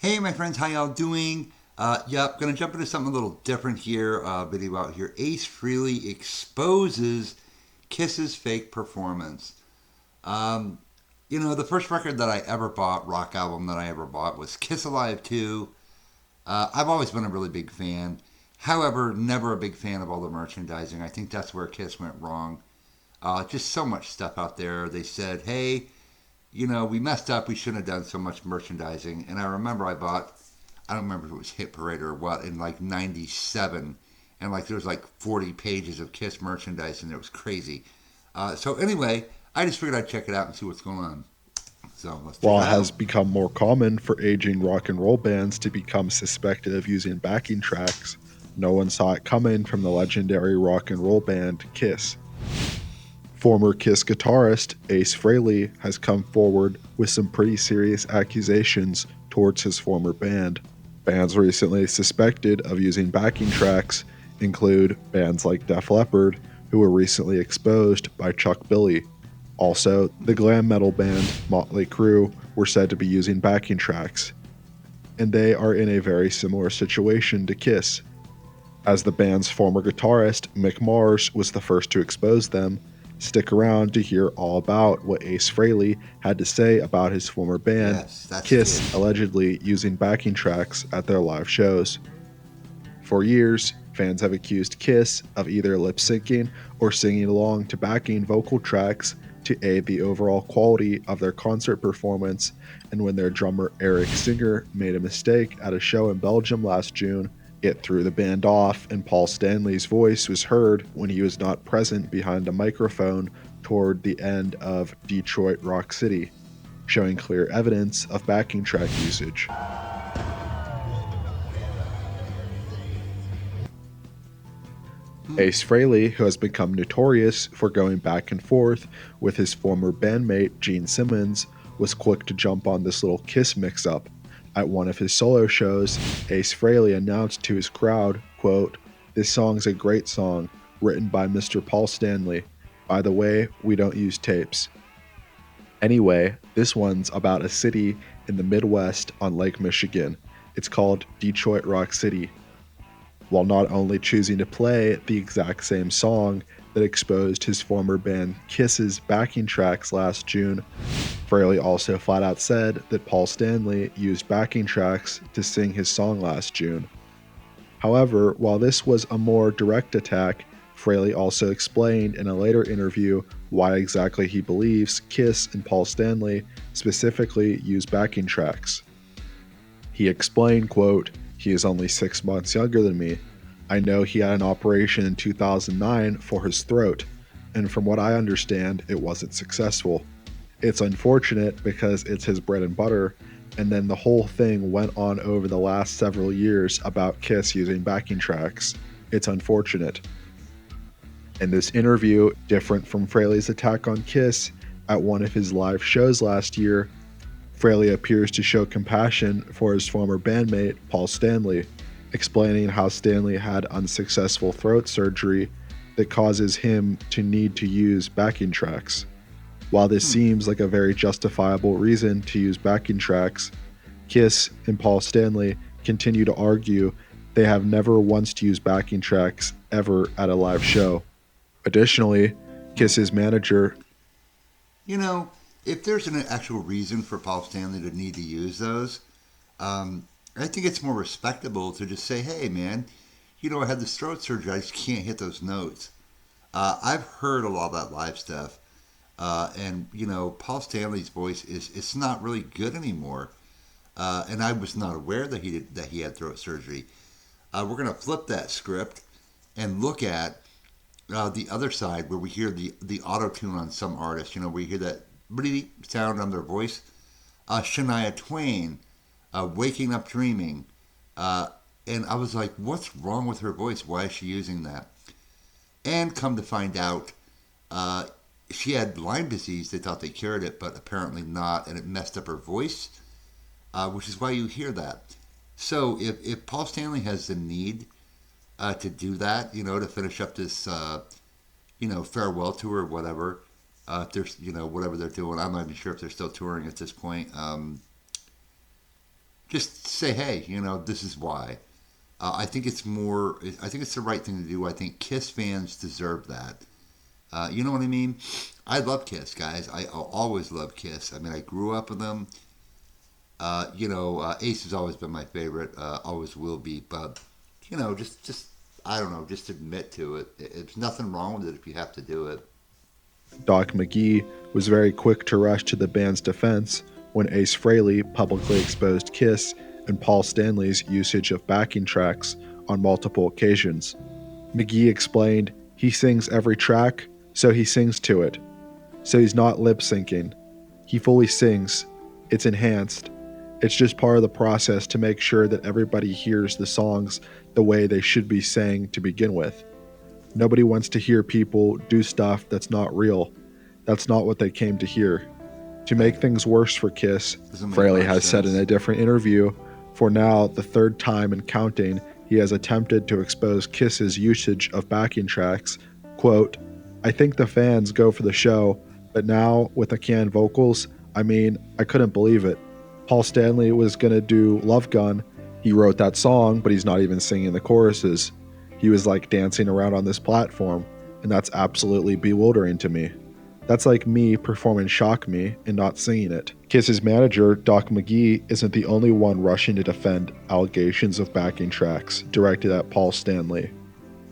Hey, my friends, how y'all doing? Gonna jump into something a little different here. Video out here. Ace Frehley exposes Kiss's fake performance. Um, the first record that I ever bought, rock album that I ever bought, was Kiss Alive 2. I've always been a really big fan. However, never a big fan of all the merchandising. I think that's where Kiss went wrong. Just so much stuff out there. They said, hey, we messed up. We shouldn't have done so much merchandising. And I remember I don't remember if it was Hit Parade or what, in like 97. And like there was like 40 pages of Kiss merchandising. It was crazy. So anyway, I just figured I'd check it out and see what's going on. So let's check While it it has out. become more common for aging rock and roll bands to become suspected of using backing tracks, no one saw it coming from the legendary rock and roll band Kiss. Former Kiss guitarist Ace Frehley has come forward with some pretty serious accusations towards his former band. Bands recently suspected of using backing tracks include bands like Def Leppard, who were recently exposed by Chuck Billy. Also, the glam metal band Motley Crue were said to be using backing tracks, and they are in a very similar situation to Kiss. As the band's former guitarist, Mick Mars, was the first to expose them, stick around to hear all about what Ace Frehley had to say about his former band, Yes, that's Kiss, Kiss. allegedly using backing tracks at their live shows. For years, fans have accused Kiss of either lip syncing or singing along to backing vocal tracks to aid the overall quality of their concert performance. And when their drummer Eric Singer made a mistake at a show in Belgium last June, it threw the band off, and Paul Stanley's voice was heard when he was not present behind a microphone toward the end of Detroit Rock City, showing clear evidence of backing track usage. Hmm. Ace Frehley, who has become notorious for going back and forth with his former bandmate Gene Simmons, was quick to jump on this little Kiss mix up. At one of his solo shows, Ace Frehley announced to his crowd, quote, "This song's a great song, written by Mr. Paul Stanley. By the way, we don't use tapes. Anyway, this one's about a city in the Midwest on Lake Michigan. It's called Detroit Rock City." While not only choosing to play the exact same song that exposed his former band Kiss's backing tracks last June, Frehley also flat out said that Paul Stanley used backing tracks to sing his song last June. However, while this was a more direct attack, Frehley also explained in a later interview why exactly he believes Kiss and Paul Stanley specifically use backing tracks. He explained, quote, "He is only 6 months younger than me. I know he had an operation in 2009 for his throat, and from what I understand, it wasn't successful. It's unfortunate because it's his bread and butter, and then the whole thing went on over the last several years about Kiss using backing tracks. It's unfortunate." In this interview, different from Frehley's attack on Kiss at one of his live shows last year, Frehley appears to show compassion for his former bandmate, Paul Stanley, explaining how Stanley had unsuccessful throat surgery that causes him to need to use backing tracks. While this Hmm. seems like a very justifiable reason to use backing tracks, Kiss and Paul Stanley continue to argue they have never once used backing tracks ever at a live show. Additionally, Hmm. Kiss's manager. You know, if there's an actual reason for Paul Stanley to need to use those, I think it's more respectable to just say, hey, man, I had this throat surgery. I just can't hit those notes. I've heard a lot of that live stuff. And Paul Stanley's voice is it's not really good anymore. And I was not aware that he had throat surgery. We're gonna flip that script and look at the other side where we hear the auto tune on some artists. We hear that pretty sound on their voice. Shania Twain, "Waking Up Dreaming," uh, and I was like, "What's wrong with her voice? Why is she using that?" And come to find out, uh, she had Lyme disease. They thought they cured it, but apparently not, and it messed up her voice, which is why you hear that. So if Paul Stanley has the need to do that, to finish up this, farewell tour or whatever, if there's, whatever they're doing, I'm not even sure if they're still touring at this point. just say, hey, this is why. I think it's more. I think it's the right thing to do. I think Kiss fans deserve that. You know what I mean? I love Kiss, guys. I'll always love Kiss. I mean, I grew up with them. Ace has always been my favorite. Always will be. But just I don't know. Just admit to it. There's nothing wrong with it if you have to do it. Doc McGee was very quick to rush to the band's defense when Ace Frehley publicly exposed Kiss and Paul Stanley's usage of backing tracks on multiple occasions. McGee explained, "He sings every track, so he sings to it. So he's not lip syncing. He fully sings. It's enhanced. It's just part of the process to make sure that everybody hears the songs the way they should be sang to begin with. Nobody wants to hear people do stuff that's not real. That's not what they came to hear." To make things worse for Kiss, Doesn't make Frehley much has said in sense. a different interview, for now the third time and counting, he has attempted to expose Kiss's usage of backing tracks. Quote, "I think the fans go for the show, but now with the canned vocals, I mean, I couldn't believe it. Paul Stanley was going to do Love Gun. He wrote that song, but he's not even singing the choruses. He was like dancing around on this platform, and that's absolutely bewildering to me. That's like me performing Shock Me and not singing it." Kiss's manager, Doc McGee, isn't the only one rushing to defend allegations of backing tracks directed at Paul Stanley,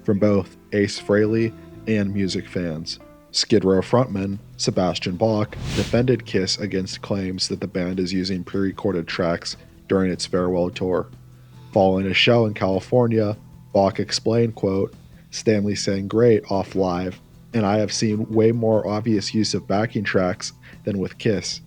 from both Ace Frehley and music fans. Skid Row frontman Sebastian Bach defended Kiss against claims that the band is using pre-recorded tracks during its farewell tour. Following a show in California, Bach explained, quote, "Stanley sang great off live, and I have seen way more obvious use of backing tracks than with Kiss,"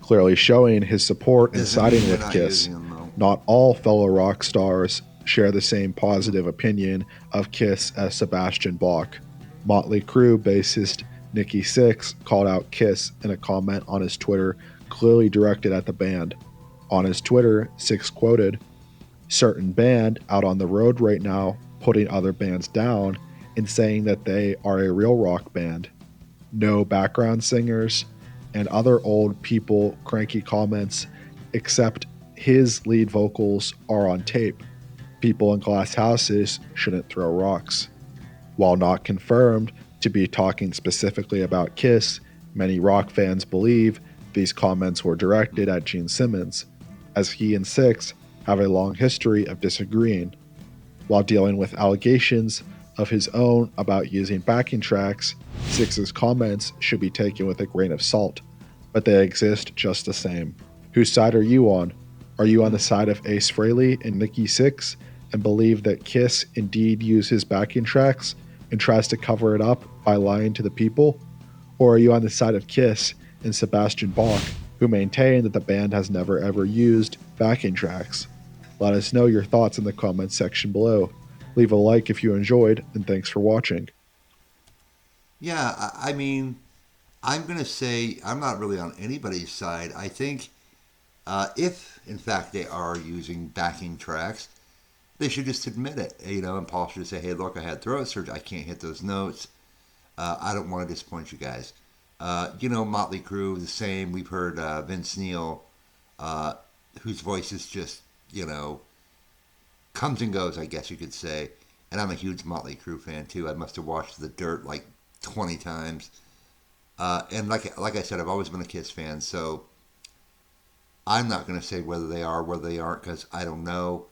clearly showing his support and Doesn't mean siding they're with not Kiss. using them though. Not all fellow rock stars share the same positive opinion of Kiss as Sebastian Bach. Motley Crue bassist Nikki Sixx called out Kiss in a comment on his Twitter clearly directed at the band. On his Twitter, Sixx quoted, "Certain band out on the road right now putting other bands down and saying that they are a real rock band. No background singers and other old people cranky comments, except his lead vocals are on tape. People in glass houses shouldn't throw rocks." While not confirmed to be talking specifically about Kiss, many rock fans believe these comments were directed at Gene Simmons, as he and Sixx have a long history of disagreeing. While dealing with allegations of his own about using backing tracks, Sixx's comments should be taken with a grain of salt, but they exist just the same. Whose side are you on? Are you on the side of Ace Frehley and Nikki Sixx and believe that Kiss indeed uses backing tracks and tries to cover it up by lying to the people? Or are you on the side of Kiss and Sebastian Bach, who maintain that the band has never ever used backing tracks? Let us know your thoughts in the comments section below. Leave a like if you enjoyed, and thanks for watching. Yeah, I mean, I'm gonna say I'm not really on anybody's side. I think if in fact they are using backing tracks, they should just admit it. And Paul should say, "Hey, look, I had throat surgery. I can't hit those notes. I don't want to disappoint you guys." Motley Crue, the same. We've heard Vince Neil, whose voice is just, comes and goes, I guess you could say. And I'm a huge Motley Crue fan too. I must have watched The Dirt like 20 times. And like I said, I've always been a Kiss fan, so I'm not going to say whether they are, whether they aren't, because I don't know.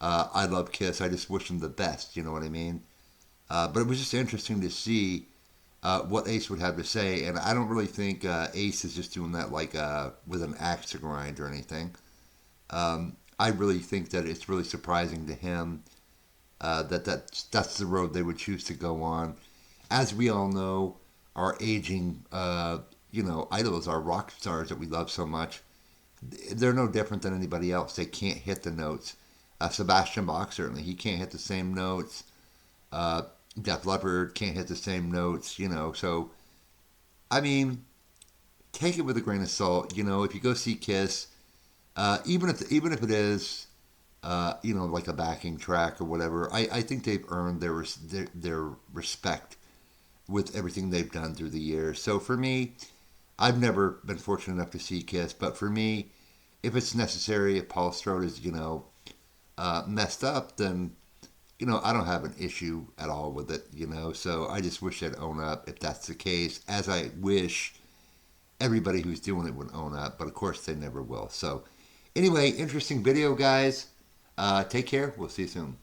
I love Kiss. I just wish them the best. You know what I mean? But it was just interesting to see what Ace would have to say, and I don't really think Ace is just doing that like with an axe to grind or anything. I really think that it's really surprising to him that's the road they would choose to go on. As we all know, our aging, idols, our rock stars that we love so much, they're no different than anybody else. They can't hit the notes. Sebastian Bach, certainly, he can't hit the same notes. Uh, Def Leppard can't hit the same notes, So, I mean, take it with a grain of salt. If you go see Kiss, even if it is, like a backing track or whatever, I think they've earned their respect with everything they've done through the years. So for me, I've never been fortunate enough to see Kiss, but for me, if it's necessary, if Paul's throat is, messed up, then, I don't have an issue at all with it. So I just wish they'd own up if that's the case, as I wish everybody who's doing it would own up, but of course they never will. So anyway, interesting video, guys. Take care. We'll see you soon.